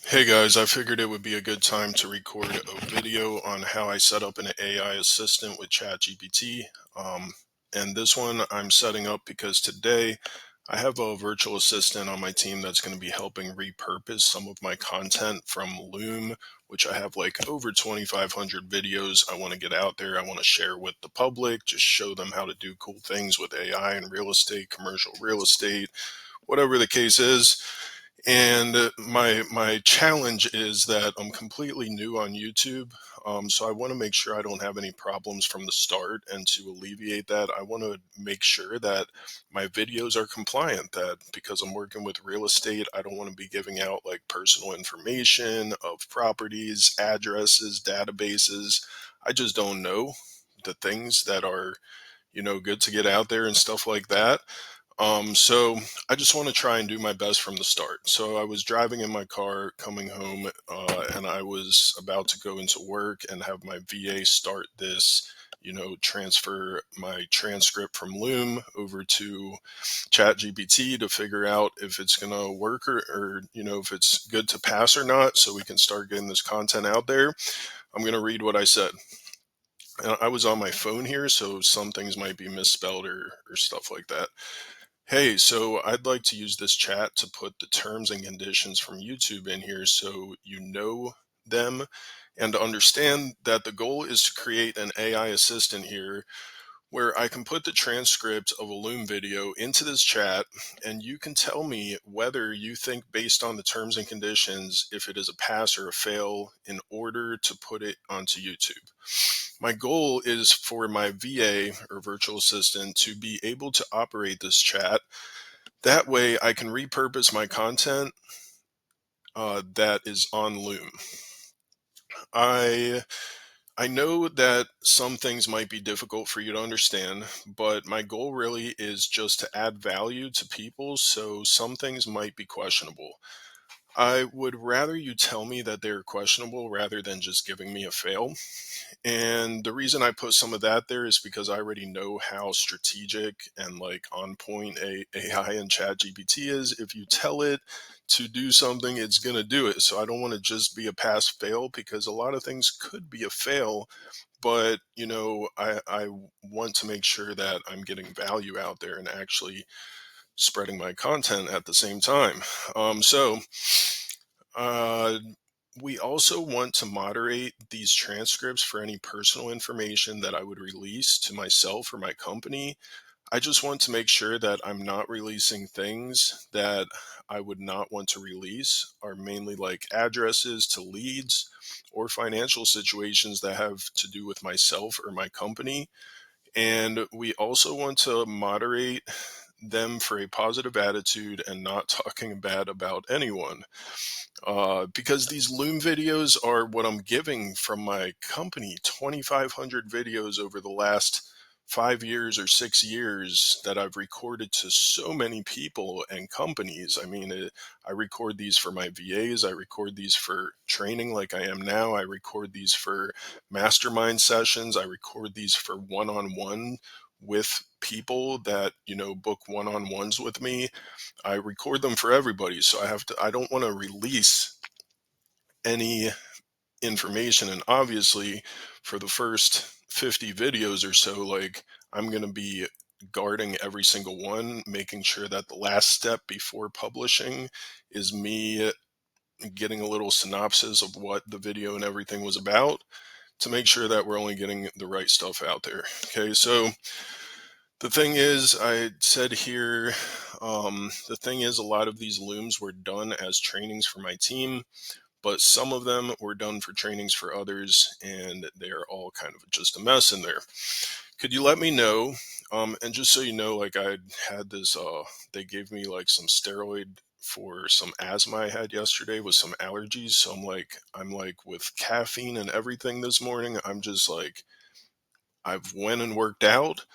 Hey guys, I figured it would be a good time to record a video on how I set up an AI assistant with ChatGPT. Um, and this one I'm setting up because today I have a virtual assistant on my team that's going to be helping repurpose some of my content from Loom, which I have like over 2,500 videos I want to get out there. I want to share with the public, just show them how to do cool things with AI and real estate, commercial real estate, whatever the case is. And my challenge is that I'm completely new on YouTube, so I want to make sure I don't have any problems from the start. And to alleviate that, I want to make sure that my videos are compliant. That because I'm working with real estate, I don't want to be giving out like personal information of properties, addresses, databases. I just don't know the things that are good to get out there and stuff like that. So I just want to try and do my best from the start. So I was driving in my car coming home, and I was about to go into work and have my VA start this, transfer my transcript from Loom over to ChatGPT to figure out if it's going to work or if it's good to pass or not, so we can start getting this content out there. I'm going to read what I said. And I was on my phone here, so some things might be misspelled or stuff like that. Hey, so I'd like to use this chat to put the terms and conditions from YouTube in here so you know them and to understand that the goal is to create an AI assistant here where I can put the transcript of a Loom video into this chat and you can tell me whether you think, based on the terms and conditions, if it is a pass or a fail in order to put it onto YouTube. My goal is for my VA or virtual assistant to be able to operate this chat. That way I can repurpose my content that is on Loom. I I know that some things might be difficult for you to understand, but my goal really is just to add value to people, so some things might be questionable. I would rather you tell me that they're questionable rather than just giving me a fail. And the reason I put some of that there is because I already know how strategic and like on point AI and ChatGPT is. If you tell it to do something, it's going to do it. So I don't want to just be a pass fail because a lot of things could be a fail, but I want to make sure that I'm getting value out there and actually spreading my content at the same time. So uh, we also want to moderate these transcripts for any personal information that I would release to myself or my company. I just want to make sure that I'm not releasing things that I would not want to release, are mainly like addresses to leads or financial situations that have to do with myself or my company. And we also want to moderate them for a positive attitude and not talking bad about anyone, because these Loom videos are what I'm giving from my company. 2,500 videos over the last 5 years or 6 years that I've recorded to so many people and companies. I mean, I record these for my VAs, I record these for training like I am now, I record these for mastermind sessions, I record these for one on one with people that, book one on ones with me. I record them for everybody. So I don't want to release any information. And obviously, for the first 50 videos or so, like I'm going to be guarding every single one, making sure that the last step before publishing is me getting a little synopsis of what the video and everything was about to make sure that we're only getting the right stuff out there. Okay, so the thing is, I said here, the thing is, a lot of these looms were done as trainings for my team, but some of them were done for trainings for others, and they're all kind of just a mess in there. Could you let me know? And just so you know, like I had this, they gave me like some steroid for some asthma I had yesterday with some allergies. So I'm like with caffeine and everything this morning. I'm just like, I've went and worked out.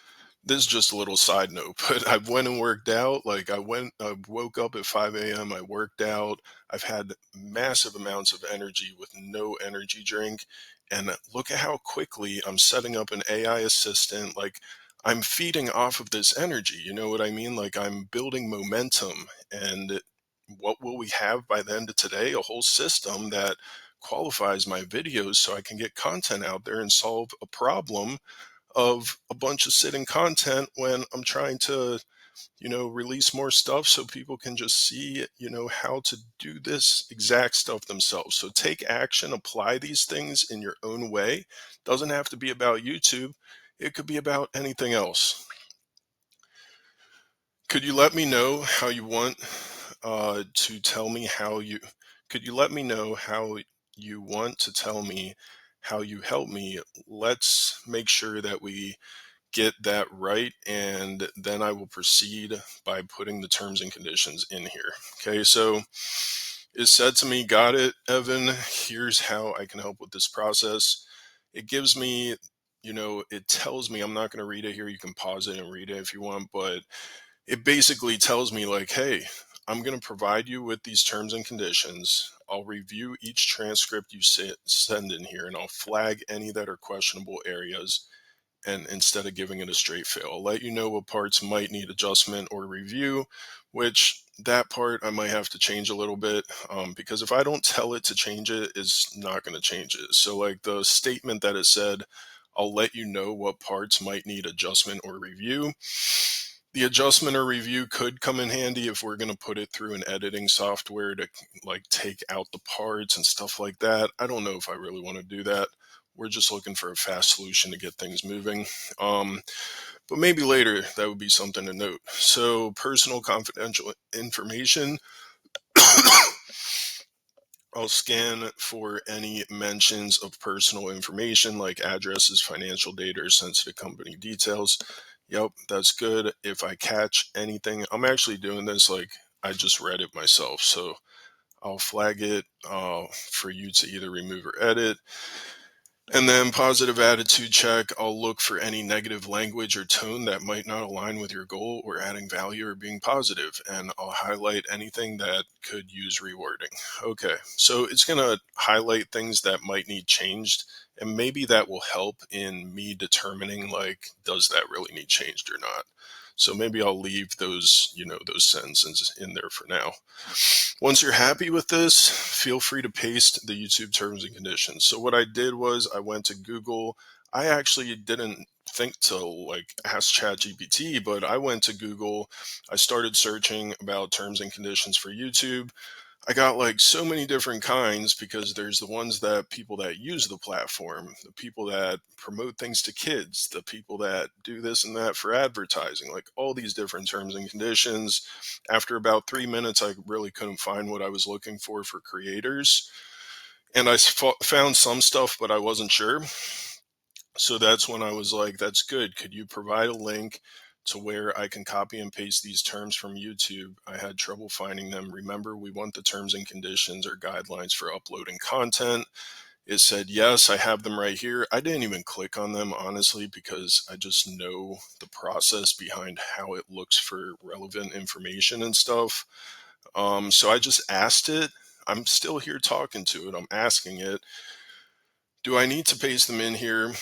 This is just a little side note, but I went and worked out. Like I woke up at 5 a.m. I worked out. I've had massive amounts of energy with no energy drink. And look at how quickly I'm setting up an AI assistant. Like I'm feeding off of this energy. You know what I mean? Like I'm building momentum. And what will we have by the end of today? A whole system that qualifies my videos so I can get content out there and solve a problem of a bunch of sitting content when I'm trying to, release more stuff so people can just see, how to do this exact stuff themselves. So take action, apply these things in your own way. Doesn't have to be about YouTube. It could be about anything else. Could you let me know how you want to tell me how you, could you let me know how you want to tell me how you help me? Let's make sure that we get that right, and then I will proceed by putting the terms and conditions in here. Okay, so it said to me, got it, Evan. Here's how I can help with this process. It gives me, it tells me, I'm not going to read it here. You can pause it and read it if you want, but it basically tells me, like, hey, I'm going to provide you with these terms and conditions. I'll review each transcript you send in here, and I'll flag any that are questionable areas, and instead of giving it a straight fail, I'll let you know what parts might need adjustment or review, which that part I might have to change a little bit, because if I don't tell it to change it, it's not going to change it. So like the statement that it said, I'll let you know what parts might need adjustment or review. The adjustment or review could come in handy if we're going to put it through an editing software to like take out the parts and stuff like that. I don't know if I really want to do that. We're just looking for a fast solution to get things moving. But maybe later that would be something to note. So personal confidential information, I'll scan for any mentions of personal information like addresses, financial data, or sensitive company details. Yep, that's good. If I catch anything, I'm actually doing this like I just read it myself. So I'll flag it for you to either remove or edit. And then positive attitude check, I'll look for any negative language or tone that might not align with your goal or adding value or being positive, and I'll highlight anything that could use rewording. Okay, so it's going to highlight things that might need changed, and maybe that will help in me determining, like, does that really need changed or not? So maybe I'll leave those, those sentences in there for now. Once you're happy with this, feel free to paste the YouTube terms and conditions. So what I did was I went to Google. I actually didn't think to like ask ChatGPT, but I went to Google. I started searching about terms and conditions for YouTube. I got like so many different kinds because there's the ones that people that use the platform, the people that promote things to kids, the people that do this and that for advertising, like all these different terms and conditions. After about 3 minutes, I really couldn't find what I was looking for creators. And I found some stuff, but I wasn't sure. So that's when I was like, that's good. Could you provide a link to where I can copy and paste these terms from YouTube? I had trouble finding them. Remember, we want the terms and conditions or guidelines for uploading content. It said, yes, I have them right here. I didn't even click on them, honestly, because I just know the process behind how it looks for relevant information and stuff. So I just asked it. I'm still here talking to it. I'm asking it, do I need to paste them in here,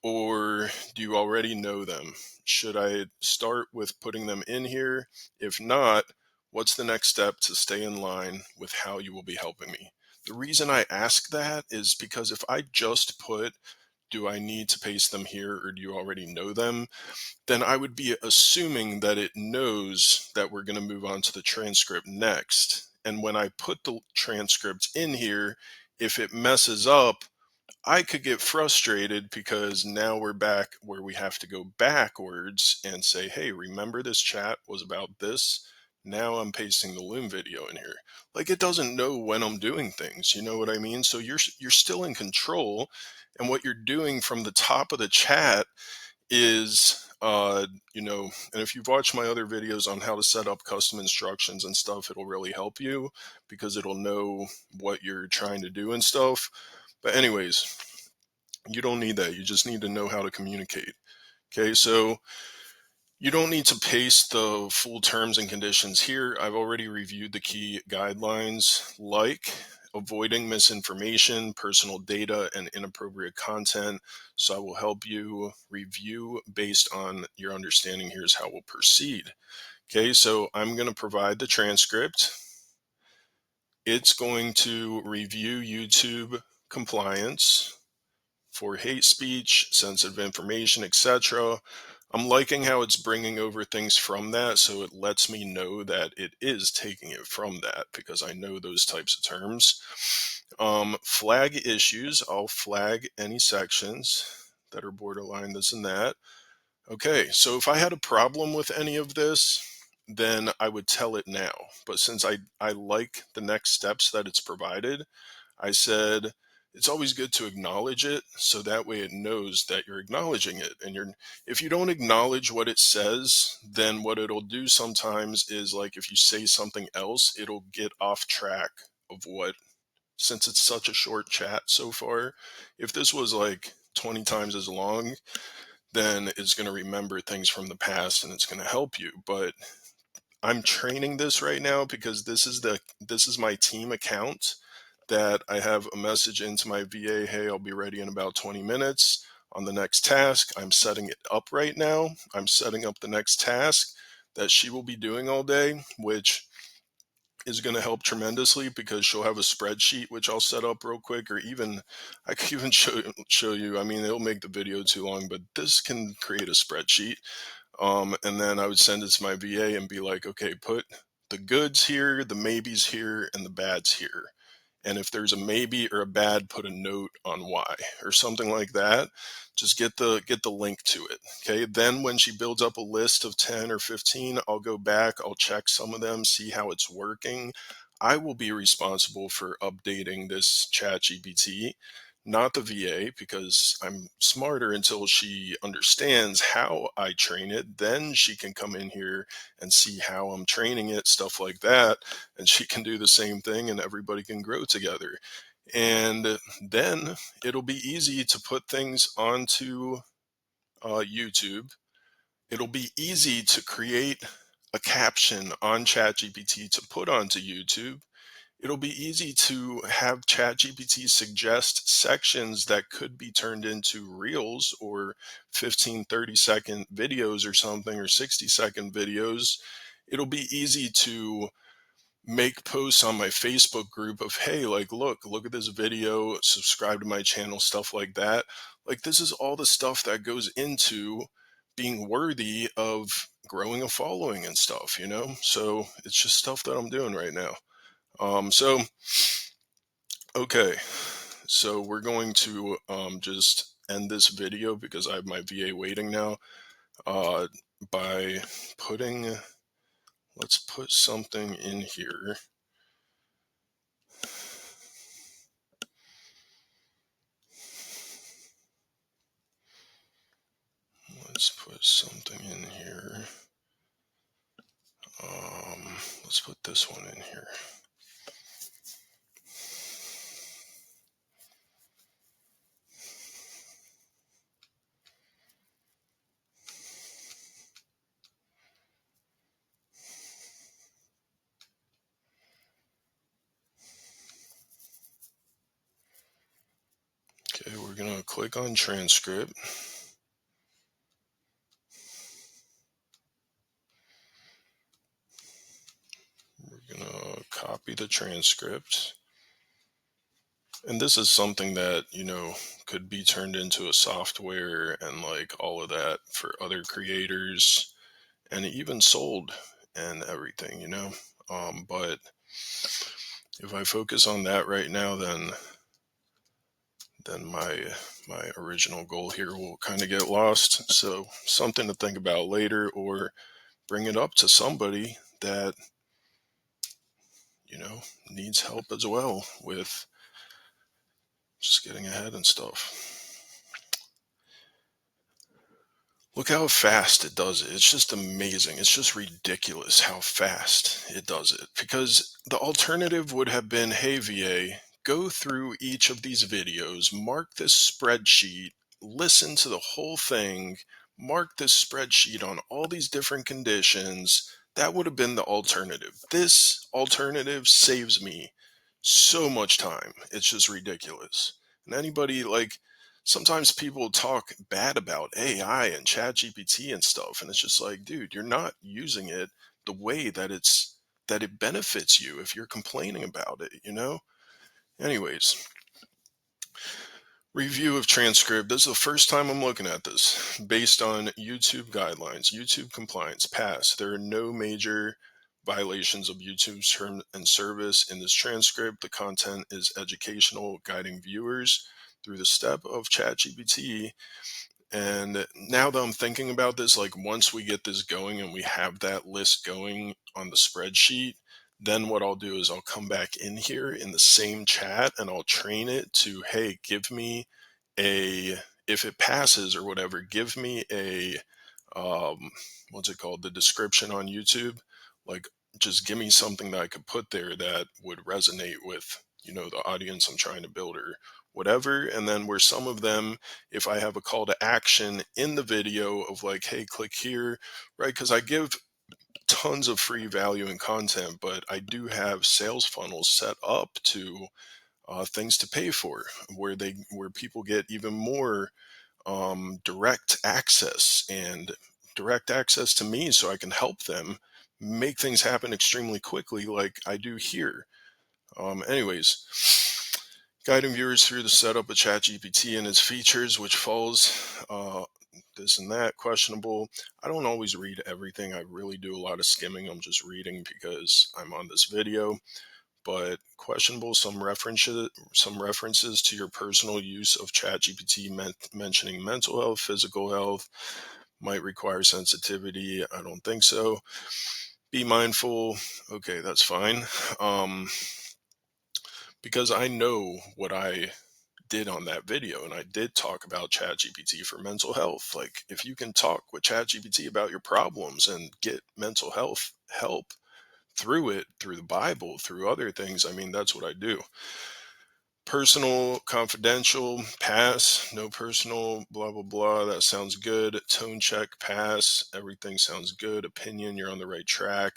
or do you already know them? Should I start with putting them in here? If not, what's the next step to stay in line with how you will be helping me? The reason I ask that is because if I just put, do I need to paste them here or do you already know them? Then I would be assuming that it knows that we're going to move on to the transcript next. And when I put the transcript in here, if it messes up, I could get frustrated because now we're back where we have to go backwards and say, hey, remember this chat was about this? Now I'm pasting the Loom video in here. Like it doesn't know when I'm doing things, you know what I mean? So you're still in control, and what you're doing from the top of the chat is and if you've watched my other videos on how to set up custom instructions and stuff, it'll really help you because it'll know what you're trying to do and stuff. But anyways, you don't need that. You just need to know how to communicate. Okay, so you don't need to paste the full terms and conditions here. I've already reviewed the key guidelines like avoiding misinformation, personal data, and inappropriate content. So I will help you review based on your understanding. Here's how we'll proceed. Okay, so I'm going to provide the transcript. It's going to review YouTube compliance for hate speech, sensitive information, etc. I'm liking how it's bringing over things from that, so it lets me know that it is taking it from that because I know those types of terms. Flag issues, I'll flag any sections that are borderline this and that. Okay, so if I had a problem with any of this, then I would tell it now. But since I like the next steps that it's provided, I said it's always good to acknowledge it so that way it knows that you're acknowledging it. And if you don't acknowledge what it says, then what it'll do sometimes is like if you say something else, it'll get off track of what, since it's such a short chat so far. If this was like 20 times as long, then it's going to remember things from the past and it's going to help you. But I'm training this right now because this is my team account that I have a message into my VA, hey, I'll be ready in about 20 minutes on the next task. I'm setting it up right now. I'm setting up the next task that she will be doing all day, which is going to help tremendously because she'll have a spreadsheet which I'll set up real quick, or even I could even show you. I mean, it'll make the video too long, but this can create a spreadsheet. And then I would send it to my VA and be like, okay, put the goods here, the maybes here, and the bads here. And if there's a maybe or a bad, put a note on why or something like that. Just get the link to it. Okay. Then when she builds up a list of 10 or 15, I'll go back, I'll check some of them, see how it's working. I will be responsible for updating this ChatGPT, not the VA, because I'm smarter until she understands how I train it. Then she can come in here and see how I'm training it, stuff like that. And she can do the same thing and everybody can grow together. And then it'll be easy to put things onto YouTube. It'll be easy to create a caption on ChatGPT to put onto YouTube. It'll be easy to have ChatGPT suggest sections that could be turned into reels or 15, 30-second videos or something, or 60-second videos. It'll be easy to make posts on my Facebook group of, hey, like, look at this video, subscribe to my channel, stuff like that. Like, this is all the stuff that goes into being worthy of growing a following and stuff, you know? So it's just stuff that I'm doing right now. So, okay, so we're going to just end this video because I have my VA waiting now, uh, by putting, let's put something in here. Let's put something in here. Let's put this one in here. Okay, we're gonna click on transcript. We're gonna copy the transcript. And this is something that, you know, could be turned into a software and like all of that for other creators and even sold and everything, you know. But if I focus on that right now, then my original goal here will kind of get lost. So something to think about later, or bring it up to somebody that, you know, needs help as well with just getting ahead and stuff. Look how fast it does it. It's just amazing. It's just ridiculous how fast it does it. Because the alternative would have been, hey, VA, go through each of these videos, mark this spreadsheet, listen to the whole thing, mark this spreadsheet on all these different conditions. That would have been the alternative. This alternative saves me so much time. It's just ridiculous. And anybody, like, sometimes people talk bad about AI and ChatGPT and stuff, and it's just like, dude, you're not using it the way that it's that it benefits you if you're complaining about it? Anyways, review of transcript. This is the first time I'm looking at this. Based on YouTube guidelines, YouTube compliance, pass. There are no major violations of YouTube's term and service in this transcript. The content is educational, guiding viewers through the step of ChatGPT. And now that I'm thinking about this, like once we get this going and we have that list going on the spreadsheet, then what I'll do is I'll come back in here in the same chat and I'll train it to, hey, give me if it passes or whatever, give me what's it called? The description on YouTube. Like, just give me something that I could put there that would resonate with, the audience I'm trying to build or whatever. And then where some of them, if I have a call to action in the video of like, hey, click here, right? Because I give tons of free value and content, but I do have sales funnels set up to things to pay for, where people get even more direct access to me, so I can help them make things happen extremely quickly, like I do here. Anyways, guiding viewers through the setup of ChatGPT and its features, which falls this and that, questionable. I don't always read everything. I really do a lot of skimming. I'm just reading because I'm on this video. But questionable, some references to your personal use of ChatGPT mentioning mental health, physical health, might require sensitivity. I don't think so. Be mindful. Okay, that's fine. Because I know what I did on that video, and I did talk about ChatGPT for mental health. Like, if you can talk with ChatGPT about your problems and get mental health help through the Bible, through other things, I mean, that's what I do. Personal, confidential, pass. No personal, blah, blah, blah. That sounds good. Tone check, pass. Everything sounds good. Opinion, you're on the right track.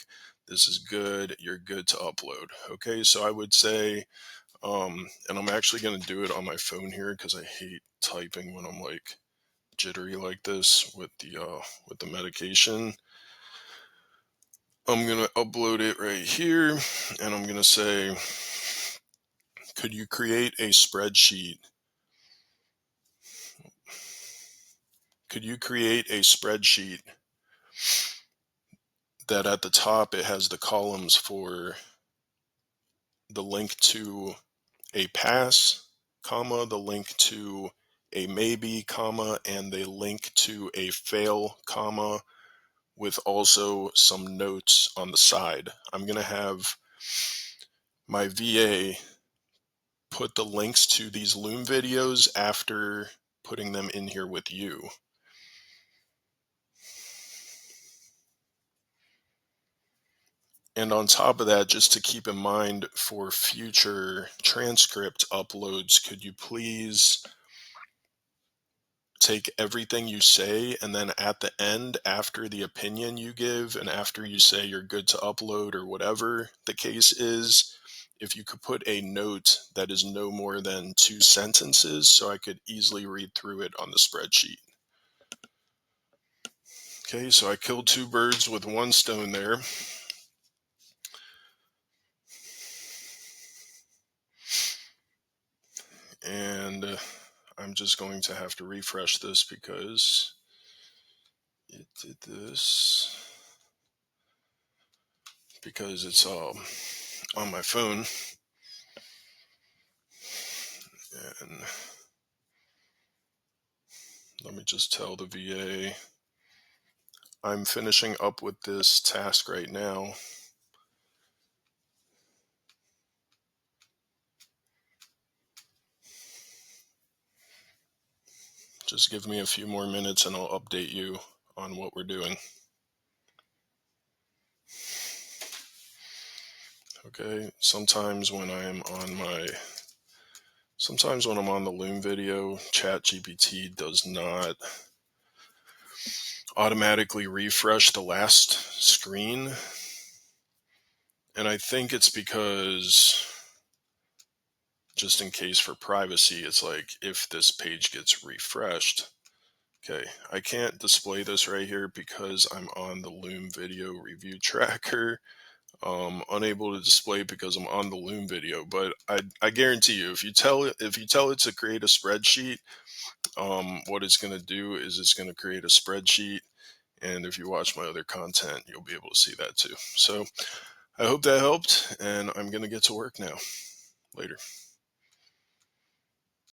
This is good. You're good to upload. Okay, so I would say, and I'm actually going to do it on my phone here because I hate typing when I'm like jittery like this with the medication. I'm going to upload it right here, and I'm going to say, could you create a spreadsheet? Could you create a spreadsheet that at the top it has the columns for the link to a pass, comma, the link to a maybe, comma, and the link to a fail, comma, with also some notes on the side. I'm going to have my VA put the links to these Loom videos after putting them in here with you. And on top of that, just to keep in mind for future transcript uploads, could you please take everything you say, and then at the end, after the opinion you give and after you say you're good to upload or whatever the case is, if you could put a note that is no more than 2 sentences so I could easily read through it on the spreadsheet. Okay, so I killed 2 birds with 1 stone there. And I'm just going to have to refresh this because it did this. Because it's on my phone. And let me just tell the VA I'm finishing up with this task right now. Just give me a few more minutes and I'll update you on what we're doing. Okay, sometimes when I'm on the Loom video, ChatGPT does not automatically refresh the last screen. And I think it's because, just in case for privacy, it's like if this page gets refreshed. Okay, I can't display this right here because I'm on the Loom video review tracker. unable to display because I'm on the Loom video. But I guarantee you, if you tell it to create a spreadsheet, what it's going to do is it's going to create a spreadsheet. And if you watch my other content, you'll be able to see that too. So I hope that helped, and I'm going to get to work now. Later.